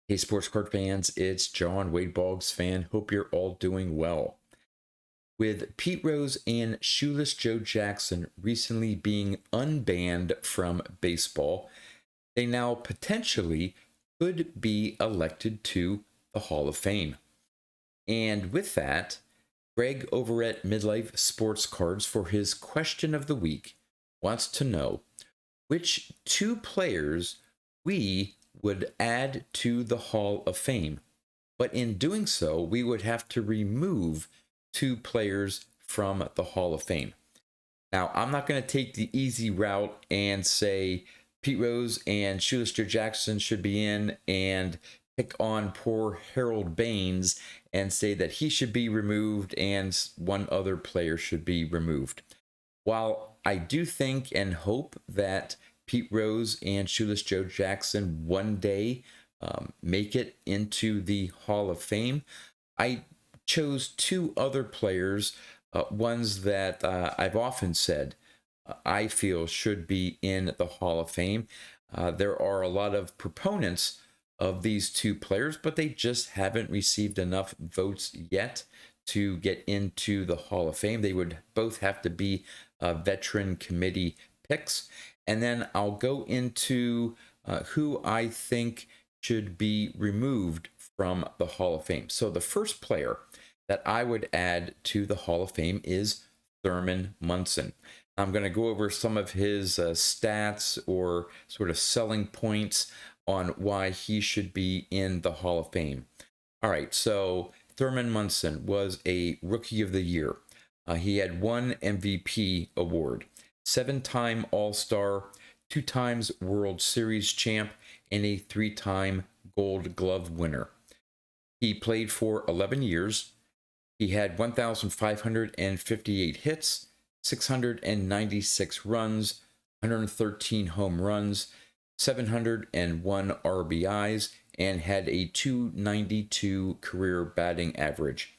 Hey, sports card fans, it's John, Wade Boggs fan. Hope you're all doing well. With Pete Rose and Shoeless Joe Jackson recently being unbanned from baseball, they now potentially could be elected to the Hall of Fame. And with that, Graig over at MidLife Sports Cards for his question of the week wants to know which two players we would add to the Hall of Fame. But in doing so, we would have to remove two players from the Hall of Fame. Now, I'm not going to take the easy route and say Pete Rose and Shoeless Joe Jackson should be in and pick on poor Harold Baines and say that he should be removed and one other player should be removed. While I do think and hope that Pete Rose and Shoeless Joe Jackson one day make it into the Hall of Fame, I chose two other players, ones that I've often said I feel should be in the Hall of Fame. There are a lot of proponents of these two players, but they just haven't received enough votes yet to get into the Hall of Fame. They would both have to be veteran committee picks. And then I'll go into who I think should be removed from the Hall of Fame. So the first player that I would add to the Hall of Fame is Thurman Munson. I'm going to go over some of his stats or sort of selling points on why he should be in the Hall of Fame. All right, so Thurman Munson was a Rookie of the Year. He had one MVP award, 7-time All-Star, 2 times World Series champ, and a 3-time Gold Glove winner. He played for 11 years. He had 1,558 hits, 696 runs, 113 home runs, 701 RBIs, and had a .292 career batting average.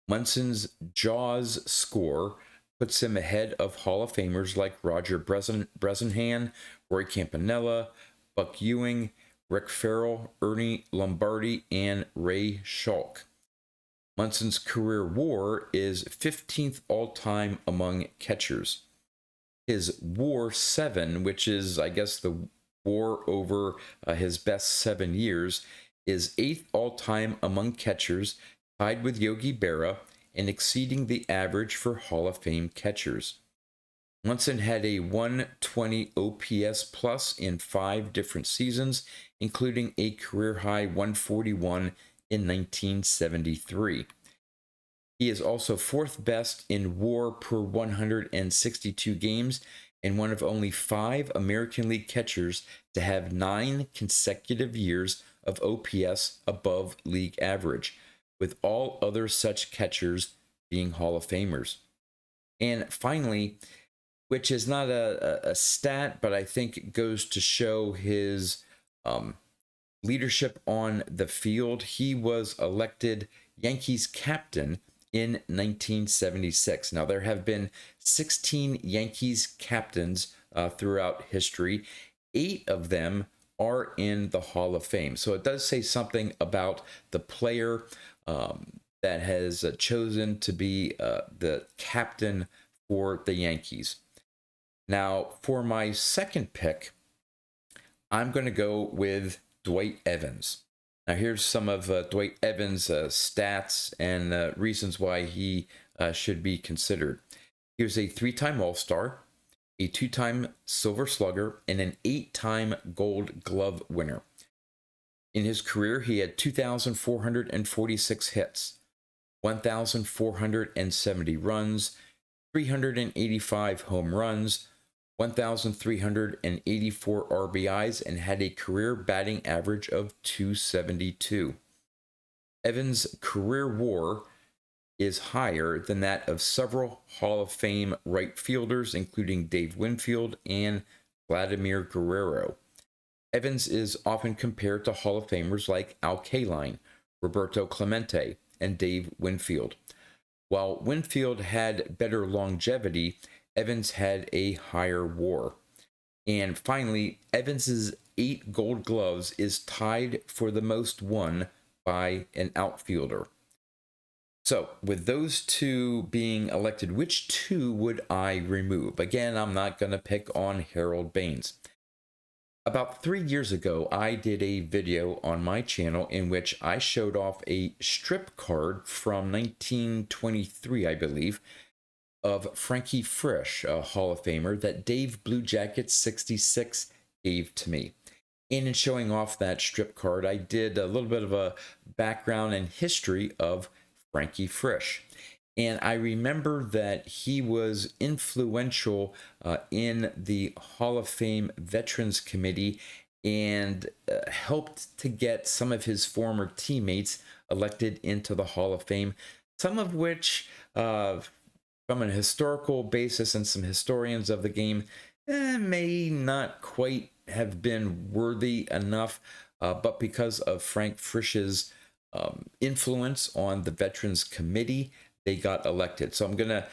Munson's JAWS score puts him ahead of Hall of Famers like Roger Bresnahan, Roy Campanella, Buck Ewing, Rick Farrell, Ernie Lombardi, and Ray Schalk. Munson's career WAR is 15th all-time among catchers. His WAR 7, which is, I guess, the WAR over his best 7 years, is 8th all-time among catchers, tied with Yogi Berra, and exceeding the average for Hall of Fame catchers. Munson had a 120 OPS plus in 5 different seasons, including a career-high 141 in 1973. He is also 4th best in WAR per 162 games and one of only 5 American League catchers to have 9 consecutive years of OPS above league average, with all other such catchers being Hall of Famers. And finally, which is not a stat, but I think it goes to show his leadership on the field, he was elected Yankees captain in 1976. Now, there have been 16 Yankees captains throughout history. 8 of them are in the Hall of Fame. So it does say something about the player that has chosen to be the captain for the Yankees. Now, for my second pick, I'm going to go with Dwight Evans. Now, here's some of Dwight Evans' stats and reasons why he should be considered. He was a 3-time All-Star, a 2-time Silver Slugger, and an 8-time Gold Glove winner. In his career, he had 2,446 hits, 1,470 runs, 385 home runs, 1,384 RBIs, and had a career batting average of .272. Evans' career WAR is higher than that of several Hall of Fame right fielders, including Dave Winfield and Vladimir Guerrero. Evans is often compared to Hall of Famers like Al Kaline, Roberto Clemente, and Dave Winfield. While Winfield had better longevity, Evans had a higher WAR. And finally, Evans's 8 gold gloves is tied for the most won by an outfielder. So, with those two being elected, which two would I remove? Again, I'm not going to pick on Harold Baines. About 3 years ago, I did a video on my channel in which I showed off a strip card from 1923, I believe, of Frankie Frisch, a Hall of Famer, that Dave Blue Jacket 66 gave to me. And in showing off that strip card, I did a little bit of a background and history of Frankie Frisch. And I remember that he was influential in the Hall of Fame Veterans Committee and helped to get some of his former teammates elected into the Hall of Fame, some of which, from a historical basis and some historians of the game, may not quite have been worthy enough, but because of Frank Frisch's influence on the Veterans Committee, they got elected. So I'm going to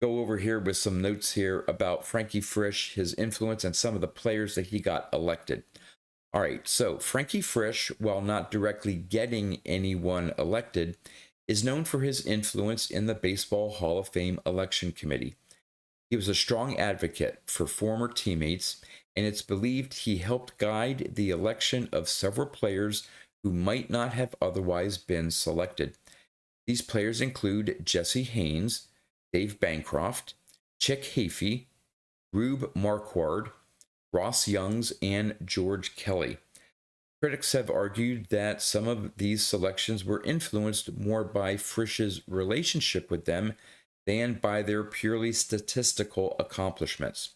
go over here with some notes here about Frankie Frisch, his influence, and some of the players that he got elected. All right, so Frankie Frisch, while not directly getting anyone elected, is known for his influence in the Baseball Hall of Fame election committee. He was a strong advocate for former teammates, and it's believed he helped guide the election of several players who might not have otherwise been selected. These players include Jesse Haynes, Dave Bancroft, Chick Hafey, Rube Marquard, Ross Youngs, and George Kelly. Critics have argued that some of these selections were influenced more by Frisch's relationship with them than by their purely statistical accomplishments.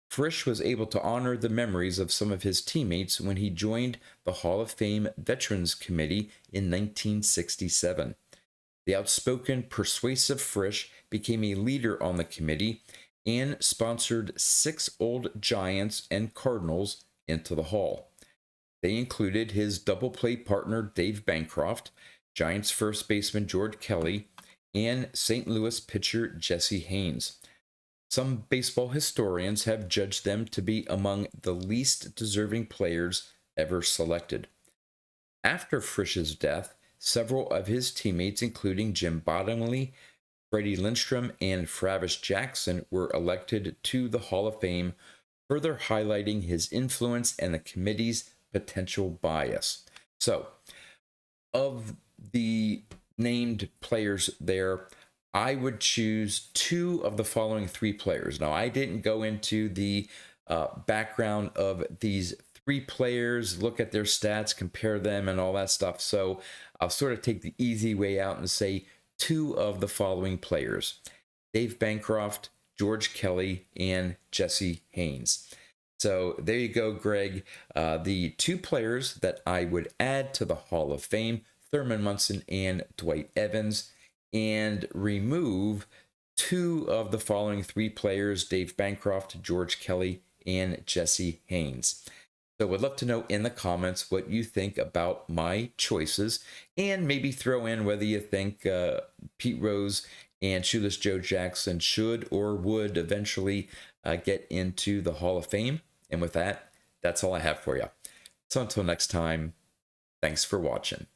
Frisch was able to honor the memories of some of his teammates when he joined the Hall of Fame Veterans Committee in 1967. The outspoken, persuasive Frisch became a leader on the committee and sponsored 6 old Giants and Cardinals into the Hall. They included his double-play partner Dave Bancroft, Giants first baseman George Kelly, and St. Louis pitcher Jesse Haynes. Some baseball historians have judged them to be among the least deserving players ever selected. After Frisch's death, several of his teammates, including Jim Bottomley, Freddie Lindstrom, and Travis Jackson, were elected to the Hall of Fame, further highlighting his influence and the committee's potential bias. So, of the named players there, I would choose 2 of the following 3 players. Now, I didn't go into the background of these 3 players, look at their stats, compare them, and all that stuff. So I'll sort of take the easy way out and say 2 of the following players: Dave Bancroft, George Kelly, and Jesse Haynes. So there you go, Greg. The 2 players that I would add to the Hall of Fame, Thurman Munson and Dwight Evans, and remove 2 of the following 3 players: Dave Bancroft, George Kelly, and Jesse Haynes. So would love to know in the comments what you think about my choices, and maybe throw in whether you think Pete Rose and Shoeless Joe Jackson should or would eventually get into the Hall of Fame. And with that, that's all I have for you. So until next time, thanks for watching.